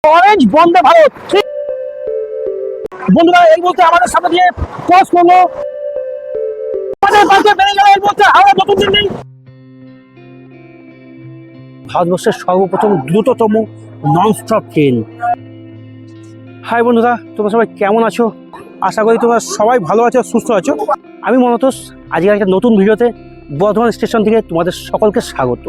Orange Vande Bharat. বন্ধুরা এই বলতে আমাদের সামনে দিয়ে ক্রস করলো আমাদের পাশে বেড়ে গেল এই বলতে হাওড়া নতুন দিল্লি। ভারতবর্ষের সর্বপ্রথম দ্রুততম নন-স্টপ ট্রেন। হাই বন্ধুরা, তোমরা সবাই কেমন আছো? আশা করি তোমরা সবাই ভালো আছো, সুস্থ আছো। আমি মনতোষ। আজকে একটা নতুন ভিডিওতে বর্ধমান স্টেশন থেকে তোমাদের সকলকে স্বাগত।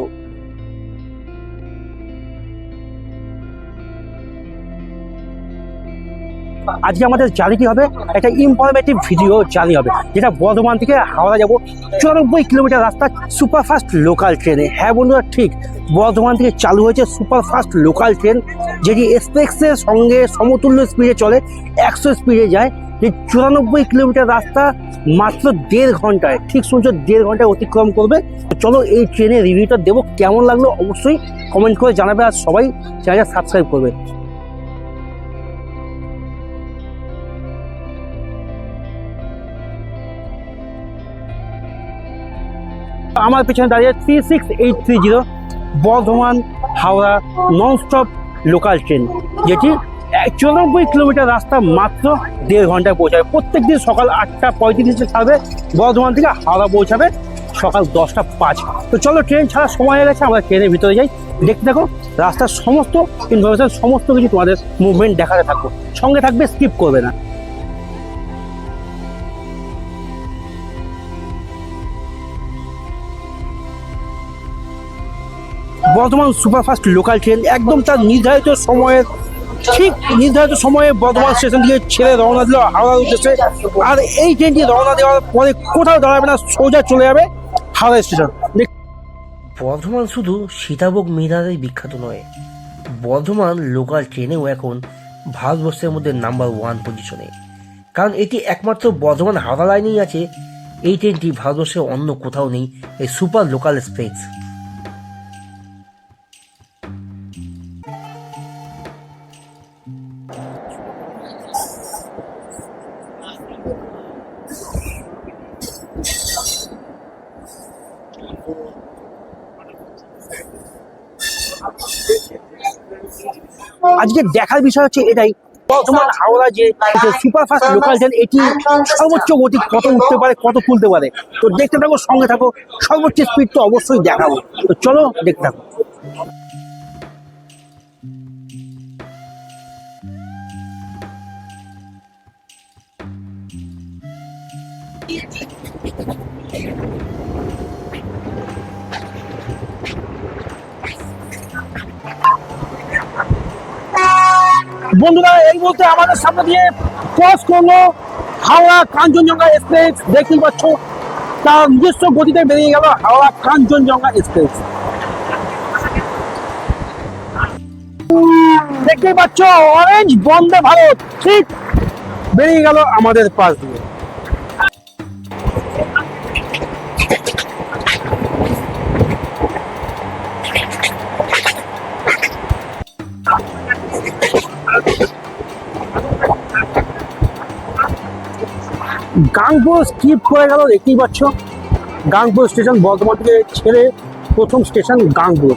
আজকে আমাদের জার্নিটি হবে একটা ইনফরমেটিভ ভিডিও জার্নি হবে, যেটা বর্ধমান থেকে হাওড়া যাব 94 কিলোমিটার রাস্তা সুপারফাস্ট লোকাল ট্রেনে। হ্যাঁ বন্ধুরা, ঠিক বর্ধমান থেকে চালু হয়েছে সুপারফাস্ট লোকাল ট্রেন, যেটি এক্সপ্রেসের সঙ্গে সমতুল্য স্পিডে চলে, 100 স্পিডে যায়। যে 94 কিলোমিটার রাস্তা মাত্র 1.5 ঘন্টায়, ঠিক শুনছো, 1.5 ঘন্টায় অতিক্রম করবে। চলো এই ট্রেনের রিভিউটা দেবো, কেমন লাগলো অবশ্যই কমেন্ট করে জানাবে, আর সবাই চ্যানেলটা সাবস্ক্রাইব করবে। আমার পেছনে দাঁড়িয়ে 36830 বর্ধমান হাওড়া নন-স্টপ লোকাল ট্রেন, যেটি 94 কিলোমিটার রাস্তা মাত্র 1.5 ঘন্টায় পৌঁছাবে। প্রত্যেক দিন সকাল 8:35 ছাড়বে বর্ধমান থেকে, হাওড়া পৌঁছাবে সকাল 10:05। তো চলো, ট্রেন ছাড়ার সময় হয়ে গেছে, আমরা ট্রেনের ভিতরে যাই। দেখতে থাকো রাস্তার সমস্ত ইনফরমেশন, সমস্ত কিছু তোমাদের মুভমেন্ট দেখাতে থাকবো, সঙ্গে থাকবে, স্কিপ করবে না। বর্ধমান সুপারফাস্ট লোকাল ট্রেন একদম তার নির্ধারিত সময়ের, ঠিক নির্ধারিত সময়ে বর্ধমান স্টেশন থেকে ছেড়ে রওনা দিল হাওড়ার উদ্দেশ্যে। আর এই ট্রেনটি রওনা দেওয়ার পরে কোথাও দাঁড়াবে না, সোজা চলে যাবে হাওড়া স্টেশন। বর্ধমান শুধু সীতাভোগ মিহিদানাই বিখ্যাত নয়, বর্ধমান লোকাল ট্রেনেও এখন ভারতবর্ষের মধ্যে নাম্বার 1 পজিশনে, কারণ এটি একমাত্র বর্ধমান হাওড়া লাইনেই আছে। এই ট্রেনটি ভারতবর্ষের অন্য কোথাও নেই, এই সুপার লোকাল এক্সপ্রেস। আজকে দেখার বিষয় হচ্ছে এটাই, বর্ধমান হাওড়া যে সুপারফাস্ট লোকাল ট্রেন, এটি সর্বোচ্চ গতি কত উঠতে পারে, কত তুলতে পারে। তো দেখতে থাকো, সঙ্গে থাকো, সর্বোচ্চ স্পিড তো অবশ্যই দেখাবো। তো চলো দেখতে থাকো। বন্ধুরা এই বলতে আমাদের সামনে দিয়ে ক্রস করলো হাওড়া কাঞ্চনজঙ্ঘা এক্সপ্রেস। দেখতেই পাচ্ছ তার নিজস্ব গতিতে বেরিয়ে গেল হাওড়া কাঞ্চনজঙ্ঘা এক্সপ্রেস। দেখতেই পাচ্ছ অরেঞ্জ বন্দে ভারত ঠিক বেরিয়ে গেল আমাদের পাশ দিয়ে। গাংপুর স্কিপ করে গেল, দেখতেই পাচ্ছ গাংপুর স্টেশন বর্ধমান থেকে ছেড়ে প্রথম স্টেশন গাংপুর।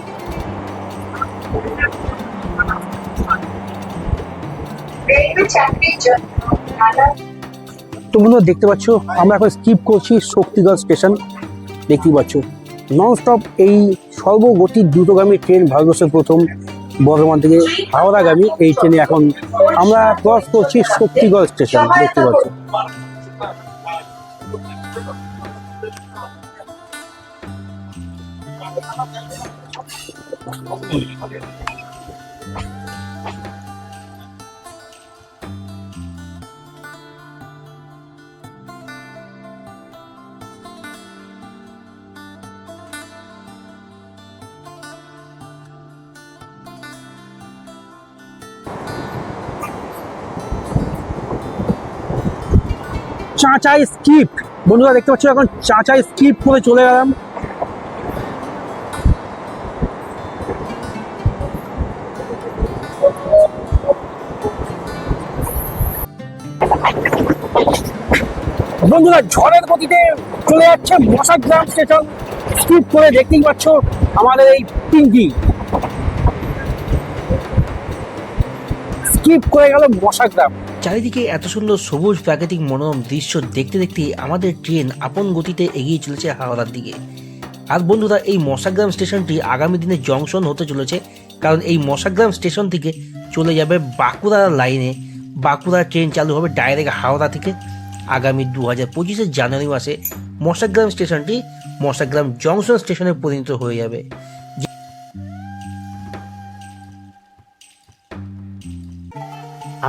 তোমরা দেখতে পাচ্ছ আমরা এখন স্কিপ করছি শক্তিগড় স্টেশন। দেখতেই পাচ্ছ নন স্টপ এই সর্বগতি দ্রুতগামী ট্রেন, ভারতবর্ষের প্রথম বর্ধমান থেকে হাওড়াগামী এই ট্রেনে এখন আমরা ক্রস করছি শক্তিগড় স্টেশন। দেখতে পাচ্ছ চাঁচাই স্কিপ। বন্ধুরা দেখতে পাচ্ছ এখন চাঁচাই স্কিপ করে চলে গেলাম। বন্ধুরা ঝড়ের গতিতে চলে যাচ্ছে মশাগ্রাম স্টেশন স্কিপ করে। দেখতেই পাচ্ছ আমাদের এই পিঙ্কি। স্কিপ করে গেল মশাগ্রাম। চারিদিকে এত সুন্দর সবুজ প্রাকৃতিক মনোরম দৃশ্য দেখতে দেখতে আমাদের ট্রেন আপন গতিতে এগিয়ে চলেছে হাওড়ার দিকে। আর বন্ধুরা, এই মশাগ্রাম স্টেশনটি আগামী দিনে জংশন হতে চলেছে, কারণ এই মশাগ্রাম স্টেশন থেকে চলে যাবে বাঁকুড়া লাইনে। বাঁকুড়া ট্রেন চালু হবে ডাইরেক্ট হাওড়া থেকে। আগামী 2025 জানুয়ারি মাসে মশাগ্রাম স্টেশনটি মশাগ্রাম জংশন স্টেশনে পরিণত হয়ে যাবে।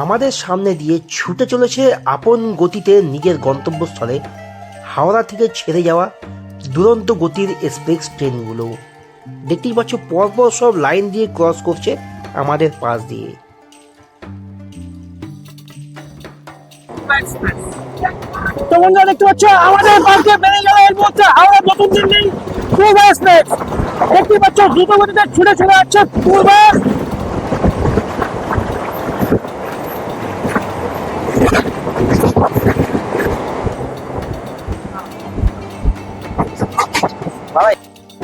আমাদের সামনে দিয়ে ছুটে চলেছে আপন গতিতে নিজের গন্তব্যস্থলে হাওড়া থেকে ছেড়ে যাওয়া দুরন্ত গতির এক্সপ্রেস ট্রেনগুলো। দেখতেই পাচ্ছ পরপর সব লাইন দিয়ে ক্রস করছে আমাদের পাশ দিয়ে। তো বন্ধুরা দেখতে পাচ্ছ আমাদের পাশে বেড়ে গেল এর মধ্যে হাওড়া নতুন দিল্লি পূর্ব এক্সপ্রেস। দেখতে পাচ্ছ দ্রুত গতিতে ছুটে চলে যাচ্ছে পূর্ব।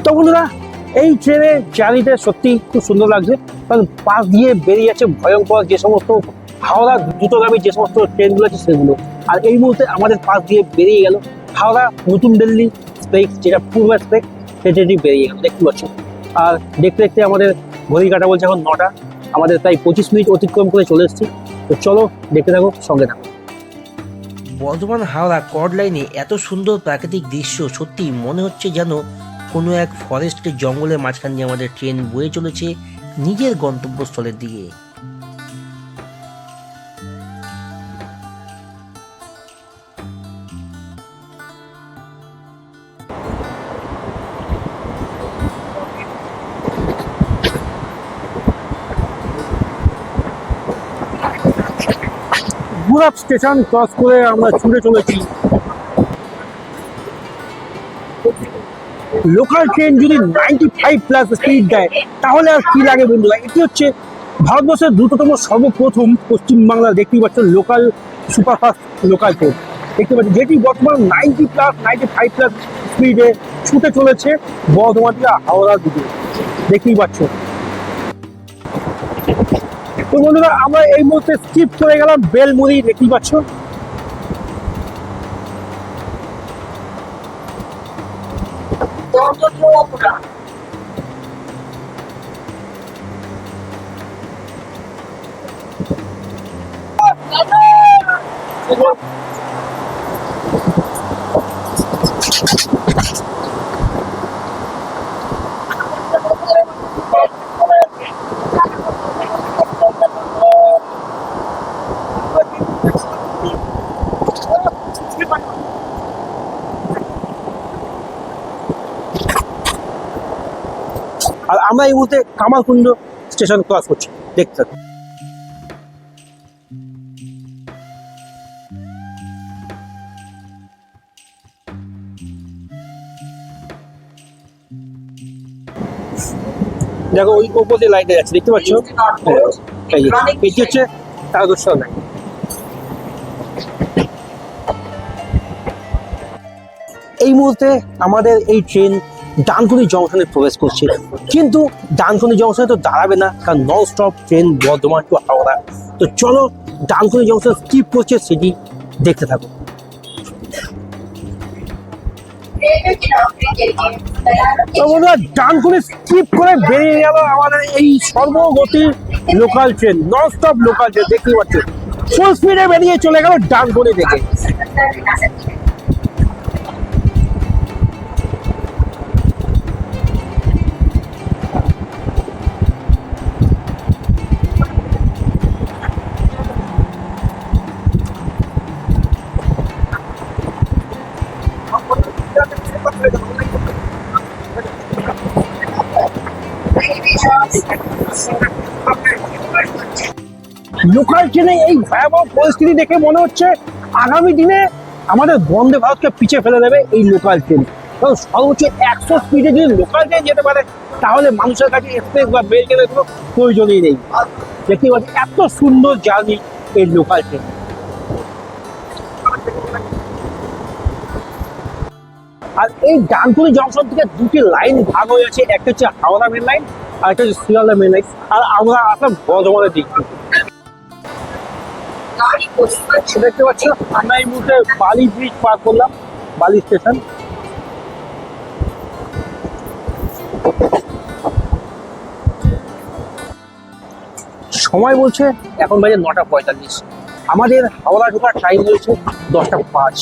তো বন্ধুরা, এই ট্রেনের জার্নিতে সত্যি খুব সুন্দর লাগছে, কারণ পাশ দিয়ে বেরিয়ে যাচ্ছে ভয়ঙ্কর যে সমস্ত হাওড়া দ্রুতগামী যে সমস্ত ট্রেনগুলো আছে সেগুলো। আর এই মুহূর্তে আমাদের পাশ দিয়ে বেরিয়ে গেল হাওড়া নতুন দিল্লি এক্সপ্রেস, যেটা পূর্ব এক্সপ্রেস, সেই ট্রেনটি বেরিয়ে গেল দেখতে পাচ্ছ। আর দেখতে দেখতে আমাদের ঘড়ির কাঁটা বলছে এখন 9টা, আমাদের প্রায় 25 মিনিট অতিক্রম করে চলে এসেছি। তো চলো দেখতে থাকো, সঙ্গে থাকো। বর্ধমান হাওড়া কর্ড লাইনে এত সুন্দর প্রাকৃতিক দৃশ্য, সত্যি মনে হচ্ছে যেন কোনো এক ফরেস্টের জঙ্গলের মাঝখান দিয়ে আমাদের ট্রেন বয়ে চলেছে নিজের গন্তব্যস্থলের দিকে। গুরাপ স্টেশন ক্রস করে আমরা ছুটে চলেছি। লোকাল ট্রেন যদি 95+ স্পিড দেয় তাহলে আর কি লাগে বন্ধুরা। এটি হচ্ছে ভারতবর্ষের দ্রুততম সর্বপ্রথম পশ্চিমবাংলার দেখতেই পাচ্ছ লোকাল সুপারফাস্ট লোকাল ট্রেন দেখতে পাচ্ছি, যেটি বর্তমান 95+ স্পিডে ছুটে চলেছে বর্ধমান থেকে হাওড়ার দিকে দেখতেই পাচ্ছ। তো বন্ধুরা, আমরা এই মুহূর্তে স্কিপ করে গেলাম বেলমুড়ি দেখতেই পাচ্ছ। আর আমরা এই মুহূর্তে কামারকুণ্ড স্টেশন ক্রস করছি দেখতে থাকুন। দেখো ওই ওপর দিয়ে লাইটে যাচ্ছে দেখতে পাচ্ছ, এটি হচ্ছে তারকেশ্বর লাইন। এই মুহূর্তে আমাদের এই ট্রেন ডানকুনি জংশনে প্রবেশ করছে, কিন্তু ডানকুনি জংশনে তো দাঁড়াবে না, কারণ non stop train Bardhaman to Howrah. তো চলো ডানকুনি জংশন স্কিপ করছে সেটি দেখতে থাকো। তো বন্ধুরা, ডানকুনি স্কিপ করে বেরিয়ে গেল আমাদের এই সর্বগতি local train, non stop local train দেখতে পাচ্ছ, ফুল স্পিডে বেরিয়ে চলে গেল ডানকুনি থেকে। লোকাল ট্রেনে এই ভয়াবহ পরিস্থিতি দেখে মনে হচ্ছে আগামী দিনে আমাদের বন্দে ভারতকে পিছিয়ে ফেলে দেবে এই লোকাল ট্রেন। কারণ সর্বোচ্চ 100 স্পিডে যদি লোকাল ট্রেন যেতে পারে তাহলে মানুষের কাছে এক্সপ্রেস বা মেল ট্রেনের কোনো প্রয়োজনই নেই। দেখতে পাচ্ছি এত সুন্দর জার্নি এই লোকাল ট্রেন। আর এই ডানকুনি জংশন থেকে দুটি লাইন ভাগ হয়ে আছে, একটা হচ্ছে হাওড়া মেন লাইন আর একটা হচ্ছে শিয়ালদা মেন লাইন। আর আমরা আসলাম বর্ধমানের দিক থেকে। দেখতে পাচ্ছ আমরা এই মুহূর্তে বালি ব্রিজ পার করলাম, বালি স্টেশন। সময় বলছে এখন বাজে 9:45। আমাদের হাওড়া ঢোকার টাইম রয়েছে 10:05।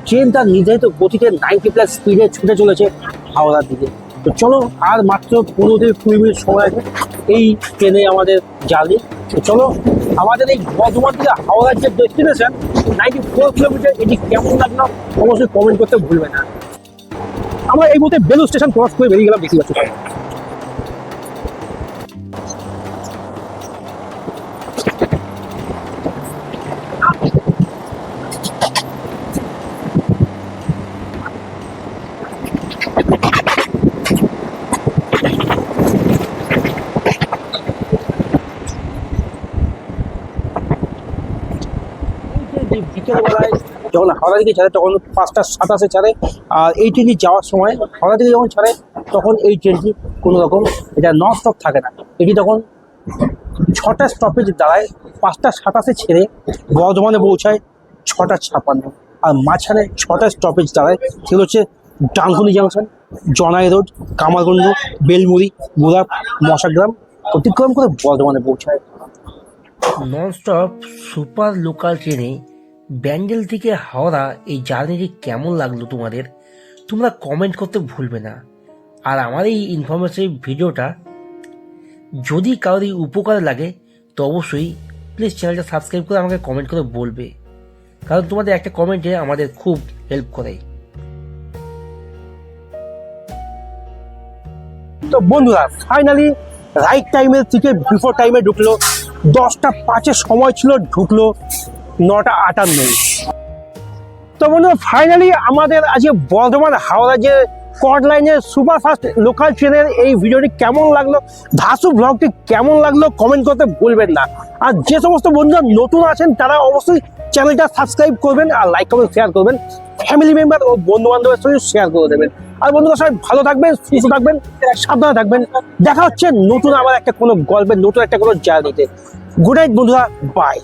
ট্রেন তার নির্ধারিত গতিতে 90+ স্পিডে ছুটে চলেছে হাওড়ার দিকে। তো চলো, আর মাত্র 15-20 মিনিট সময় আছে এই ট্রেনে আমাদের জার্নি। তো চলো, আমাদের এই বর্ধমান থেকে হাওড়ার যে ডেস্টিনেশন 94 কিলোমিটার, এটি কেমন লাগলো অবশ্যই কমেন্ট করতে ভুলবে না। আমরা এই মুহূর্তে বেলুড় স্টেশন ক্রস করে বেরিয়ে গেলাম, দেখতে পাচ্ছি। বিকেলবেলায় যখন হাওড়া দিকে ছাড়ে তখন 5:27 ছাড়ে, আর এই ট্রেনটি যাওয়ার সময় হাওড়া থেকে যখন ছাড়ে তখন এই ট্রেনটি কোনো রকম এটা নন স্টপ থাকে না। এটি তখন 6টা স্টপেজ দাঁড়ায়, 5:27 ছেড়ে বর্ধমানে পৌঁছায় 6:56, আর মাঝখানে 6টা স্টপেজ দাঁড়ায়। সেগুলো হচ্ছে ডানকুনি জাংশন, জনাই রোড, কামারগঞ্জ, বেলমুড়ি, গোলাপ, মশাগ্রাম অতিক্রম করে বর্ধমানে পৌঁছায়। ননস্টপ সুপার লোকাল ট্রেনে ব্যান্ডেল থেকে হাওড়া এই জার্নিটি কেমন লাগলো তোমাদের, তোমরা কমেন্ট করতে ভুলবে না। আর আমার এই ইনফরমেটিভ ভিডিওটা যদি কারোর উপকার লাগে তো অবশ্যই প্লিজ চ্যানেলটা সাবস্ক্রাইব করে আমাকে কমেন্ট করে বলবে, কারণ তোমাদের একটা কমেন্টে আমাদের খুব হেল্প করে। তো বন্ধুরা, ফাইনালি রাইট টাইমের থেকে বিফোর টাইমে ঢুকলো। 10:05 সময় ছিল, ঢুকলো 9:58। তো বন্ধুরা, ফাইনালি আমাদের আজকে বর্ধমান হাওড়া যে কট লাইনের সুপারফাস্ট লোকাল ট্রেনের এই ভিডিওটি কেমন লাগলো, ধাসু ব্লগটি কেমন লাগলো কমেন্ট করতে ভুলবেন না। আর যে সমস্ত বন্ধুরা নতুন আছেন তারা অবশ্যই চ্যানেলটা সাবস্ক্রাইব করবেন, আর লাইক কমেন্ট শেয়ার করবেন, ফ্যামিলি মেম্বার ও বন্ধু বান্ধবের সঙ্গে শেয়ার করে দেবেন। আর বন্ধুরা সবাই ভালো থাকবেন, সুস্থ থাকবেন, সাবধানে থাকবেন। দেখা হচ্ছে নতুন আবার একটা কোনো গল্পের নতুন একটা কোনো জার্নিতে। গুড নাইট বন্ধুরা, বাই।